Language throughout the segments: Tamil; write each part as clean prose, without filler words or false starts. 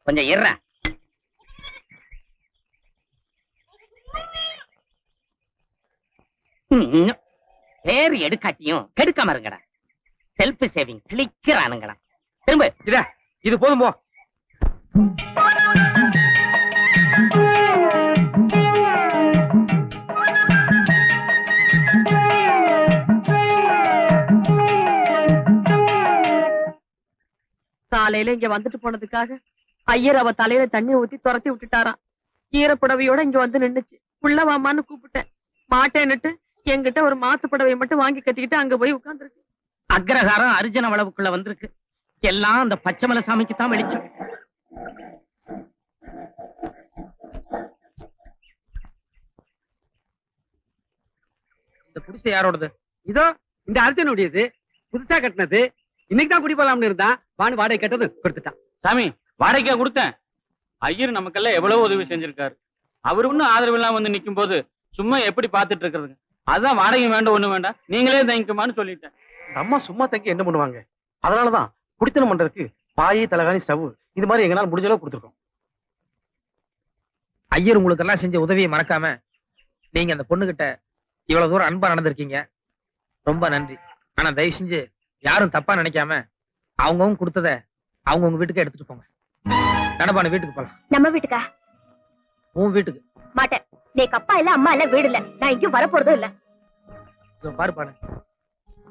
கொஞ்சம் இருற. பேர் எடுக்காட்டியும் கெடுக்காம இருங்கடா. செல்ஃப் சேவிங் கிளிக்கிறானுங்கடா. திரும்ப இது போதும் போ. காலையில இங்க வந்துட்டு போனதுக்காக ஐயர் அவ தலையில தண்ணி ஊத்தி துரத்தி விட்டுட்டாராம். ஈரப்புடவையோட இங்க வந்து நின்னுச்சு. புள்ளவாமான்னு கூப்பிட்டேன். மாட்டேன்னுட்டு என்கிட்ட ஒரு மாத்து புடவையை மட்டும் வாங்கி கட்டிக்கிட்டு அங்க போய் உட்கார்ந்துருக்கு. அக்ரஹாரம் அர்ஜுன வளவுக்குள்ள வந்திருக்கு. எல்லாம் அந்த பச்சைமலை சாமிக்கு தான் வெளிச்சம். இந்த குடிசை யாரோடது? இதோ இந்த அர்ஜுனுடையது. புதுசா கட்டினது. இன்னைக்கு தான் குடி போலாம்னு இருந்தான். வாணி வாடகை கேட்டது கொடுத்துட்டான். சாமி வாடகைக்கா கொடுத்தேன். ஐயர் நமக்கெல்லாம் எவ்வளவு உதவி செஞ்சிருக்காரு. அவரு ஒன்னும் ஆதரவு இல்லாம வந்து நிக்கும் போது சும்மா எப்படி பாத்துட்டு இருக்கிறது? அதான் வாடகை வேண்டாம், ஒண்ணு வேண்டாம், நீங்களே தங்கிக்குமான்னு சொல்லிட்டேன். அம்மா சும்மா தங்கி என்ன பண்ணுவாங்க? அதனாலதான் குடித்தனம் பண்றதுக்கு பாய், தலகாணி, ஸ்டவ் இது மாதிரி எங்களால் முடிஞ்ச அளவு கொடுத்துருக்கோம். ஐயர் உங்களுக்கு எல்லாம் செஞ்ச உதவியை மறக்காம நீங்க அந்த பொண்ணுகிட்ட இவ்வளவு தூரம் அன்பா நடந்திருக்கீங்க. ரொம்ப நன்றி. ஆனா தயவு செஞ்சு யாரும் தப்பா நினைக்காம அவங்கவுங்க கொடுத்தத அவங்கவுங்க வீட்டுக்கு எடுத்துட்டு போங்க. நடப்பான வீட்டுக்கு போலாம். நம்ம வீட்டுக்கா? உன் வீட்டுக்கு மாட்டேன். நீ அப்பா இல்ல, அம்மா இல்ல, வீடு இல்ல. நான் எங்கேயும் வரப்போறதும் இல்ல. பாருப்பானு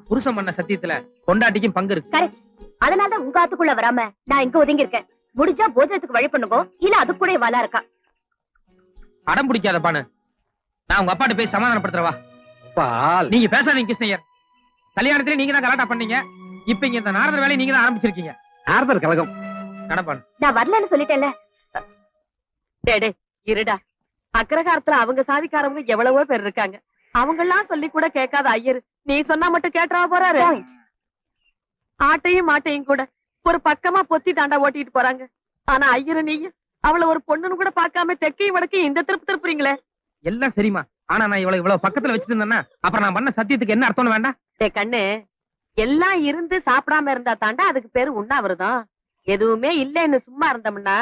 புருஷன் பண்ண சத்தியத்துல கொண்டாட்டிக்கும் பங்கு இருக்கு. கரெக்ட். அதனாலதான் உங்க ஆத்துக்குள்ள வராம நான் இங்க ஒதுங்கி இருக்கேன். முடிஞ்சா போஜனத்துக்கு வழி பண்ணுங்க, இல்ல அது கூட வாலா இருக்கா. அடம் பிடிக்காத பானு. நான் உங்க அப்பாட்ட போய் சமாதானப்படுத்துறவா. பால் நீங்க பேசாதீங்க கிருஷ்ணய்யர். கல்யாணத்துல நீங்க தான் கலாட்டா பண்ணீங்க. இப்ப இங்க இந்த நாரதர் வேலையை நீங்க தான் ஆரம்பிச்சிருக்கீங்க. நாரதர் கழகம் நடப்பானு. நான் வரலன்னு சொல்லிட்டேன்ல. டேடே இருடா. அக்ரஹாரத்துல அவங்க சாதிக்காரவங்க எவ்வளவோ பேர் இருக்காங்க. அவங்கெல்லாம் சொல்லி கூட கேட்காத ஐயர் நீ சொன்னா மட்டும் கேட்டா போறாரு. ஆட்டையும் மாட்டையும் கூட ஒரு பக்கமா பொத்தி தாண்டா ஓட்டிட்டு போறாங்க. ஆனா ஐயரு நீங்க அவளை ஒரு பொண்ணுன்னு கூட பாக்காம தெக்கையும் வடக்கையும் இந்த திருப்புறீங்களே. எல்லாம் சரிமா. ஆனா நான் இவ்வளவு பக்கத்துல வச்சிருந்தேன்னா அப்புறம் நான் பண்ண சத்தியத்துக்கு என்ன அர்த்தம்னு வேண்டாம். கண்ணு, எல்லாம் இருந்து சாப்பிடாம இருந்தா தாண்டா அதுக்கு பேரு உண்ணாவிரதம். எதுவுமே இல்லன்னு சும்மா இருந்தோம்னா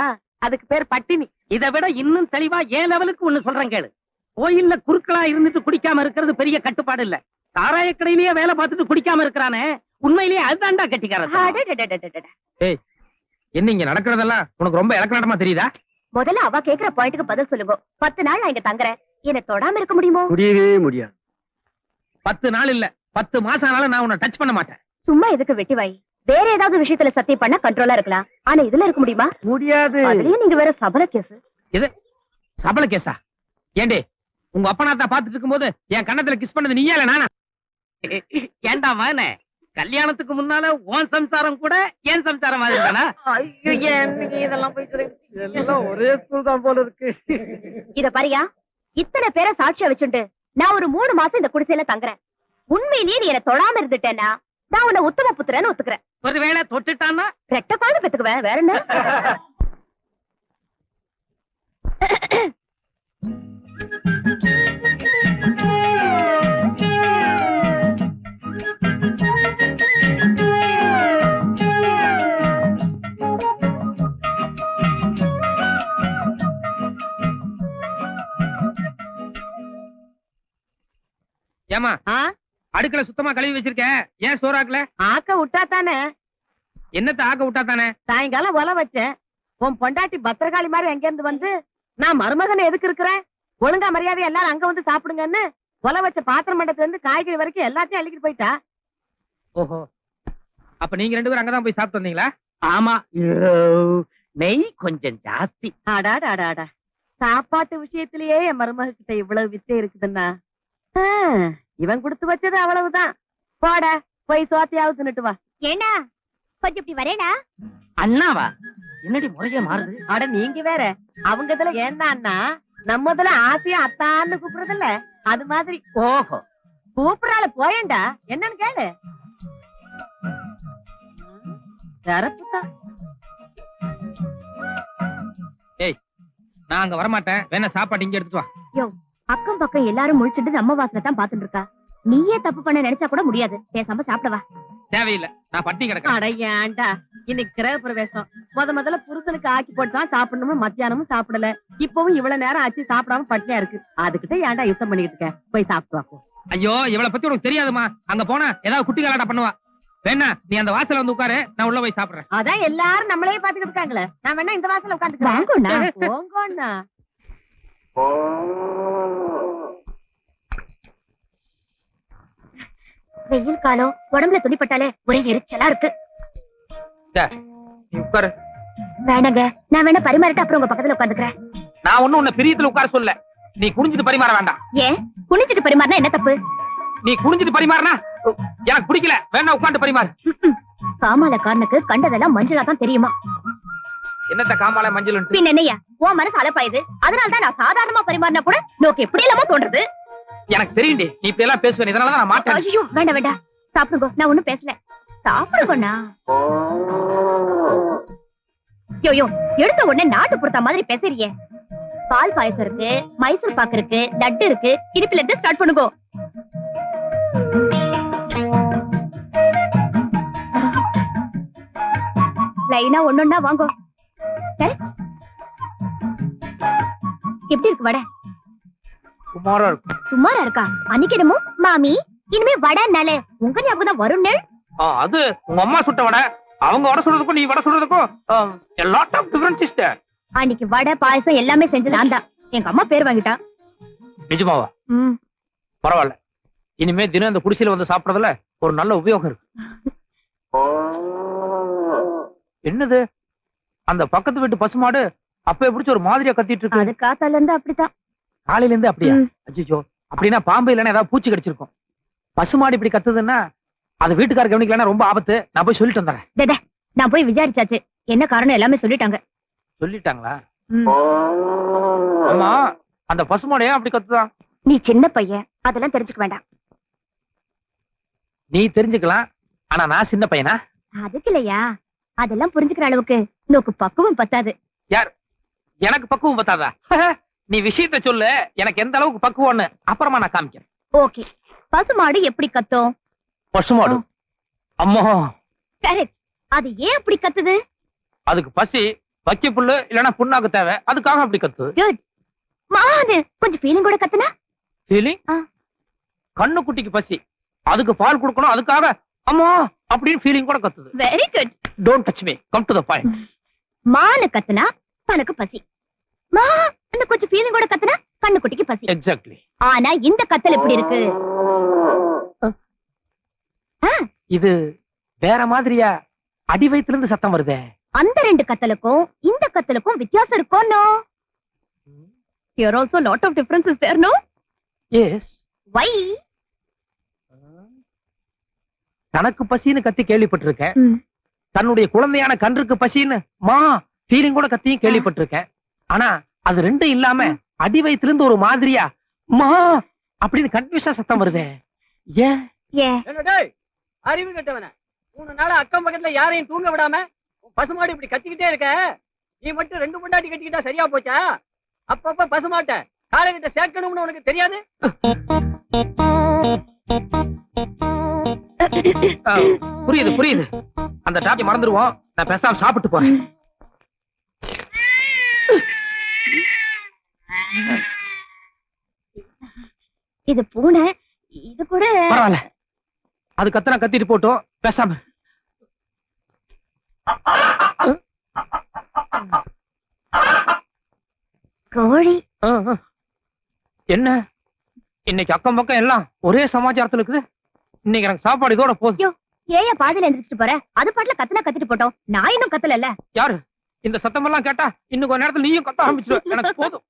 அதுக்கு பேர் பட்டினி. இதை விட இன்னும் தெளிவா ஏன் லெவலுக்கு ஒண்ணு சொல்றேன் கேளு. கோயில்ல குறுக்களா இருந்துட்டு குடிக்காம இருக்கிறது பெரிய கட்டுப்பாடு இல்ல. சாராய கடையிலேயே வேலை பார்த்துட்டு குடிக்காம இருக்கிறானே, உண்மையிலேயே அதுதான்டா கட்டிக்காரன். ஏய், என்ன இங்க நடக்கிறதெல்லாம் உனக்கு ரொம்ப இலக்கணமா தெரியுதா? முதல்ல அவ கேக்குற பாயிண்ட்க்கு பதில் சொல்லுங்க. 10 நாள் நான் இங்க தங்குறேன். என்ன தொடாம இருக்க முடியுமோ? முடியவே முடியாது. 10 நாள் இல்ல 10 மாசம் ஆனாலும் நான் உன்னை டச் பண்ண மாட்டேன். சும்மா எதுக்கு வெட்டி வாய்? வேற ஏதாவது விஷயத்துல சத்தியம் பண்ணா கண்ட்ரோலா இருக்கலாம். ஆனா இதுல இருக்க முடியுமா? முடியாது. அதுலயும் நீங்க வேற சபல கேஸ். எது சபல கேஸா? ஏண்டே, உங்க அப்பனாத்தா பாத்துட்டு இருக்கும்போது என் கண்ணத்துல கிஸ் பண்ணது நீயா இல்ல நானா? ஏண்டா வானே, கல்யாணத்துக்கு முன்னால உன் சம்சாரம் கூட என் சம்சாரம் மாதிரி தானா? இதெல்லாம் எல்லாம் ஒரே ஸ்கூல் தான் போல இருக்கு. இத பாரியா, இத்தனை பேரை சாட்சியா வச்சுட்டு நான் ஒரு 3 மாசம் இந்த குடிசையில தங்குறேன். உண்மையிலேயே நீ என்ன தொடாம இருந்துட்டேன்னா நான் உன்னை உத்தம புத்திரன்னு ஒத்துக்கிறேன். ஒருவேளை தொட்டுட்டான்னா ரெட்ட குழந்தை பெத்துக்குவேன். வேற என்ன? ஏமா அடுக்கல சுத்தமா கழுவி வச்சிருக்க, ஏன் சோறாக்கல? ஆக்க விட்டா தானே. என்னத்த ஆக்க விட்டா தானே? சாயங்காலம் ஒல வச்சேன். உன் பொண்டாட்டி பத்திரகாளி மாதிரி எங்க இருந்து வந்து நான் மருமகன் எதுக்கு இருக்கிறேன், ஒழுங்கா மரியாதை எல்லாரும் அங்க வந்து சாப்பிடுங்கன்னு ஒல வச்ச பாத்திரம் மண்டத்துல இருந்து காய்கறி வரைக்கும் எல்லாத்தையும் அள்ளிக்கிட்டு போயிட்டா. ஓஹோ, அப்ப நீங்க 2 பேரும் அங்கதான் போய் சாப்பிட்டு வந்தீங்களா? ஆமா, நெய் கொஞ்சம் ஜாஸ்தி. ஆடாடாடாடா, சாப்பாட்டு விஷயத்திலேயே என் மருமக கிட்ட இவ்வளவு வித்தை இருக்குதுன்னா இவன் கொடுத்து வச்சது அவ்வளவுதான். போட போய் சோத்தையாவது தின்னுட்டு வா. ஏண்டா கொஞ்சம் இப்படி வரேனா? அண்ணாவா? என்னடி முறையே மாறுது? அட நீங்க வேற. அவங்க இதுல ஏன்னா அண்ணா, நம்ம இதுல ஆசையா அத்தான்னு கூப்பிடுறது இல்ல, அது மாதிரி. ஓஹோ, கூப்பிடறால போயேண்டா, என்னன்னு கேளு. தரப்புதான். ஏய், நான் அங்க வரமாட்டேன். வேணா சாப்பாடு இங்க எடுத்துட்டு வா. யோ, அக்கம் பக்கம் எல்லாரும் முழிச்சுட்டு நம்ம வாசனை தான் பாத்துட்டு இருக்கா. நீயே தப்பு பண்ண நினைச்சா கூட முடியாது. பேசாம சாப்பிடவா. தேவையில்லை, நான் பட்டி கிடக்கிறேன். அட ஏன்டா இன்னைக்கு கிரக பிரவேசம். முதல்ல புருஷனுக்கு ஆக்கி போட்டுதான் சாப்பிடணும், மத்தியானமும் சாப்பிடல. இப்பவும் இவ்வளவு நேரம் ஆச்சு சாப்பிடாம பட்டினியா இருக்கு. அதுகிட்ட ஏன்டா யுத்தம் பண்ணிக்கிட்டு இருக்க? போய் சாப்பிட்டு வாப்போ. ஐயோ, இவளை பத்தி உனக்கு தெரியாதுமா. அங்க போனா ஏதாவது குட்டி கலாட்டா பண்ணுவா. வேணா நீ அந்த வாசல்ல வந்து உட்காரு, நான் உள்ள போய் சாப்பிடுறேன். அதான் எல்லாரும் நம்மளே பாத்துக்கிட்டு இருக்காங்களே, நான் வேணா இந்த வாசல்ல உட்காந்துக்கிறேன். போங்கண்ணா. வெயில் காலம், உடம்புல துணிப்பட்டாலே ஒரே எரிச்சலா இருக்கு. நீ உட்காரு. வேணாங்க, நான் வேணா பரிமாறிட்டு அப்புறம் உங்க பக்கத்துல உட்காந்துக்கிறேன். நான் ஒண்ணும் உன்னை பிரியத்துல உட்கார சொல்ல. நீ குனிஞ்சிட்டு பரிமாற வேண்டாம். ஏன் குனிஞ்சிட்டு பரிமாறினா என்ன தப்பு? நீ குனிஞ்சிட்டு பரிமாறினா எனக்கு பிடிக்கல. வேணா உட்காந்து பரிமாறு. காமாலக்காரனுக்கு கண்டதெல்லாம் மஞ்சளா தான் தெரியுமா? என்னத்த காமால மஞ்சள்? பின் என்னையா உன் மனசு அலப்பாயுது. அதனாலதான் நான் சாதாரணமா பரிமாறினா கூட நோக்கு எப்படி எல்லாமோ தோன்றது. எனக்கு தெரியுண்டி, நீ இப்ப எல்லாம் பேசுவேன். இதனாலதான் நான் மாட்டேன். ஐயோ வேண்டாம் வேண்டாம், சாப்பிடுங்க. நான் ஒண்ணும் பேசல, சாப்பிடுங்கண்ணா. யோயோ, எடுத்த உடனே நாட்டு புறத்த மாதிரி பேசுறியே. பால் பாயசம் இருக்கு, மைசூர் பாக்கு இருக்கு, லட்டு இருக்கு. இனிப்புல இருந்து ஸ்டார்ட் பண்ணுங்க. லைனா ஒன்னொன்னா வாங்கோ. சரி, எப்படி இருக்கு வடை? சுமாரா இருக்கும். சுமாரா இருக்கா? அன்னைக்கு என்னமோ மாமி இனிமே வடைனாலே உங்க ஞாபகம் தான் வரும்னு. அது உங்க அம்மா சுட்ட வடை. அவங்க வடை சுடுறதுக்கும் நீ வடை சுடுறதுக்கும் a lot of difference is there. அன்னைக்கு வடை பாயசம் எல்லாமே செஞ்சது நான் தான். எங்க அம்மா பேர் வாங்கிட்டா. நிஜமாவா? பரவாயில்ல. இனிமே தினம் இந்த குடிசையில வந்து சாப்பிடறதுல ஒரு நல்ல உபயோகம் இருக்கு. என்னது அந்த பக்கத்து வீட்டு பசுமாடு அப்ப பிடிச்ச ஒரு மாதிரியா கத்திட்டு இருக்கு? அது காத்தால இருந்து அப்படித்தான். காலையில இருந்து அப்படியா? அச்சோ, அப்படின்னா பாம்பு இல்லைன்னா ஏதாவது பூச்சி கடிச்சிருக்கும். பசுமாடு இப்படி கத்துதுன்னா அது வீட்டுக்கார கவனிக்கலன்னா ரொம்ப ஆபத்து. நான் போய் சொல்லிட்டு வந்துடுறேன். நான் போய் விசாரிச்சாச்சு, என்ன காரணம் எல்லாமே சொல்லிட்டாங்க. சொல்லிட்டாங்களா? ஆமா, அந்த பசுமாடு ஏன் அப்படி கத்துதான்? நீ சின்ன பையன், அதெல்லாம் தெரிஞ்சுக்க வேண்டாம். நீ தெரிஞ்சுக்கலாம், ஆனா நான் சின்ன பையனா? அதுக்கு இல்லையா, அதெல்லாம் புரிஞ்சுக்கிற அளவுக்கு நோக்கு பக்குவம் பத்தாது. யார்? எனக்கு பக்குவம் பத்தாதா? நீ விஷயத்த சொல்லு, எனக்கு எந்த அளவுக்கு பக்குவம்னு அப்புறமா நான் காமிக்கிறேன். ஓகே, பசுமாடு எப்படி கத்தும்? பசுமாடு அம்மா கரெக்ட். அது ஏன் அப்படி கத்துது? அதுக்கு பசி, வக்கி புல்லு இல்லனா புண்ணாக்கு தேவை, அதுக்காக அப்படி கத்துது. குட். மாது கொஞ்சம் ஃபீலிங் கூட கத்துனா? ஃபீலிங்? கண்ணு குட்டிக்கு பசி, அதுக்கு பால் கொடுக்கணும், அதுக்காக அம்மா அப்படின்னு ஃபீலிங் கூட கத்துது. Very good. Don't touch me, come to the point. மானு கத்துனா தனக்கு பசி, மா அந்த கொஞ்சம் ஃபீலிங் கூட கத்துனா கண்ணு குட்டிக்கு பசி. எக்ஸாக்ட்லி. ஆனா இந்த கத்தல் எப்படி இருக்கு? இது வேற மாதிரியா? அடி வயித்துல இருந்து சத்தம் வருதே. அந்த ரெண்டு கத்தலுக்கும் இந்த கத்தலுக்கும் வித்தியாசம் இருக்கும். No, here also lot of differences there, no? Yes. Why? தனக்கு பசின்னு கத்தி கேள்விப்பட்டிருக்கேன். தன்னுடைய குழந்தையான கன்றுக்கு பசின்னு மா ஃபீலிங் கூட கத்தியும் கேள்விப்பட்டிருக்கேன். ஆனா அது ரெண்டும் இல்லாம அடி வயித்துல இருந்து ஒரு மாதிரியா மா அப்படின்னு கன்ஃபியூஸா சத்தம் வருதே. ஏன்? அறிவு கட்டவன, 3 நாளா அக்கம் பக்கத்துல யாரையும் தூங்க விடாம பசுமாடு இப்படி கத்திக்கிட்டே இருக்க. நீ மட்டும் 2 பொண்டாட்டி கட்டிக்கிட்டா சரியா போச்சா? அப்பப்ப பசுமாட்ட காலைகிட்ட சேர்க்கணும்னு உனக்கு தெரியாது? புரியுது புரியுது. அந்த டாப்பி மறந்துடுவோம். நான் பேசாம சாப்பிட்டு போறேன். இது பூனை, இது கூட பரவாயில்ல. அது கத்தனா கத்திட்டு போட்டோம், பேசாம. கோழி. என்ன இன்னைக்கு அக்கம் பக்கம் எல்லாம் ஒரே சமாச்சாரத்துல இருக்குது. இன்னைக்கு எனக்கு சாப்பாடு இதோட போதும். ஏன் பாதியில எந்திரிச்சிட்டு போற? அது பாட்டுல கத்துனா கத்திட்டு போட்டோம், நான் இன்னும் கத்தல. யாரு இந்த சத்தம் எல்லாம் கேட்டா இன்னும் கொஞ்ச நேரத்துல நீயும் கத்த ஆரம்பிச்சிருவ. எனக்கு போதும்.